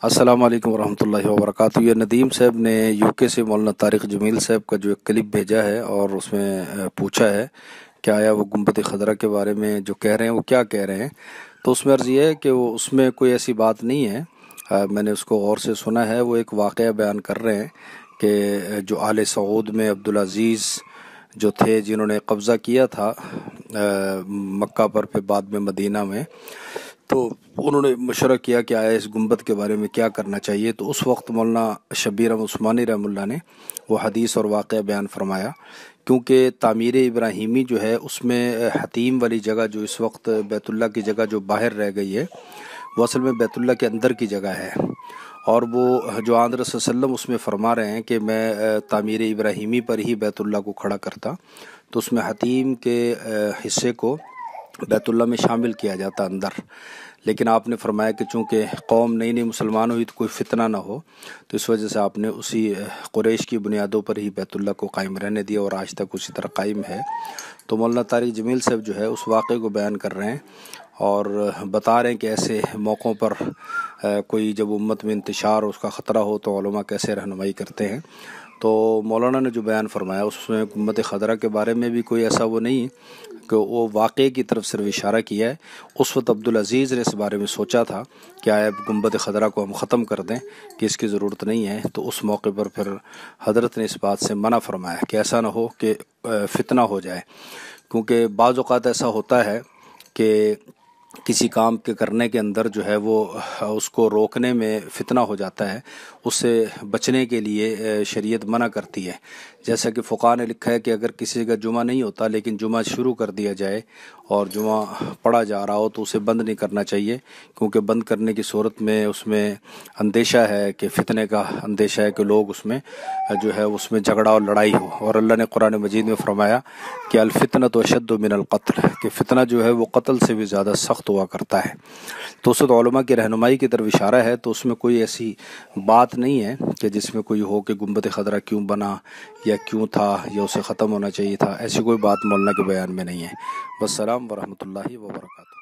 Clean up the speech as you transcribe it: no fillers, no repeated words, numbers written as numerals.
अस्सलाम वालेकुम वरहमतुल्लाहि वबरकातुहू। ये नदीम साहब ने यूके से मौलाना तारिक जमील साहब का जो एक क्लिप भेजा है और उसमें पूछा है कि आया वो गुंबद खदरा के बारे में जो कह रहे हैं वो क्या कह रहे हैं। तो उसमें अर्ज़ ये है कि वो उसमें कोई ऐसी बात नहीं है। मैंने उसको गौर से सुना है। वो एक वाक़या बयान कर रहे हैं कि जो आले सऊद में अब्दुल अज़ीज़ जो थे जिन्होंने कब्ज़ा किया था मक्का पर, फिर बाद में मदीना में, तो उन्होंने मशवरा किया कि आया इस गुंबद के बारे में क्या करना चाहिए। तो उस वक्त मौलाना शब्बीर अहमद उस्मानी रहमतुल्लाह ने वो हदीस और वाक़या बयान फरमाया, क्योंकि तामीर इब्राहिमी जो है उसमें हतीम वाली जगह जो इस वक्त बैतुल्लाह की जगह जो बाहर रह गई है वो असल में बैतुल्लाह के अंदर की जगह है। और वो जो आन रसूल सल्लम उसमें फरमा रहे हैं कि मैं तामीर इब्राहिमी पर ही बैतुल्लाह को खड़ा करता, तो उसमें हतीम के हिस्से को बैतुल्लाह में शामिल किया जाता अंदर। लेकिन आपने फरमाया कि चूँकि कौम नई नई मुसलमान हुई तो कोई फितना ना हो, तो इस वजह से आपने उसी कुरैश की बुनियादों पर ही बैतुल्लाह को कायम रहने दिया और आज तक उसी तरह कायम है। तो मौलाना तारिक जमील साहब जो है उस वाक़े को बयान कर रहे हैं और बता रहे हैं कि ऐसे मौक़ों पर कोई जब उम्मत में इंतशार उसका ख़तरा हो तो उलमा कैसे रहनुमाई करते हैं। तो मौलाना ने जो बयान फरमाया उसमें गुंबद खदरा के बारे में भी कोई ऐसा वो नहीं कि वो वाक़े की तरफ सिर्फ इशारा किया है। उस वक्त अब्दुल अज़ीज़ ने इस बारे में सोचा था कि आया गुंबद खदरा को हम ख़त्म कर दें कि इसकी ज़रूरत नहीं है। तो उस मौके पर फिर हज़रत ने इस बात से मना फरमाया कि ऐसा ना हो कि फितना हो जाए, क्योंकि बाज़ औक़ात ऐसा होता है कि किसी काम के करने के अंदर जो है वो उसको रोकने में फितना हो जाता है, उससे बचने के लिए शरीयत मना करती है। जैसा कि फ़ुक़हा ने लिखा है कि अगर किसी का जुमा नहीं होता लेकिन जुमा शुरू कर दिया जाए और जुमा पढ़ा जा रहा हो तो उसे बंद नहीं करना चाहिए, क्योंकि बंद करने की सूरत में उसमें अंदेशा है कि फितने का अंदेशा है कि लोग उसमें जो है उसमें झगड़ा और लड़ाई हो। और अल्लाह ने कुरान मजीद में फरमाया कि अल फितनतु अशद्दु मिनल क़त्ल, कि फ़ितना जो है वो कत्ल से भी ज़्यादा सख्त हुआ करता है। तो उस उलमा की रहनुमाई की तरफ इशारा है। तो उसमें कोई ऐसी बात नहीं है कि जिसमें कोई हो कि गुंबद खदरा क्यों बना या क्यों था या उसे ख़त्म होना चाहिए था, ऐसी कोई बात मौलाना के बयान में नहीं है। वस्सलाम वरहमतुल्लाहि वबरकातुहू।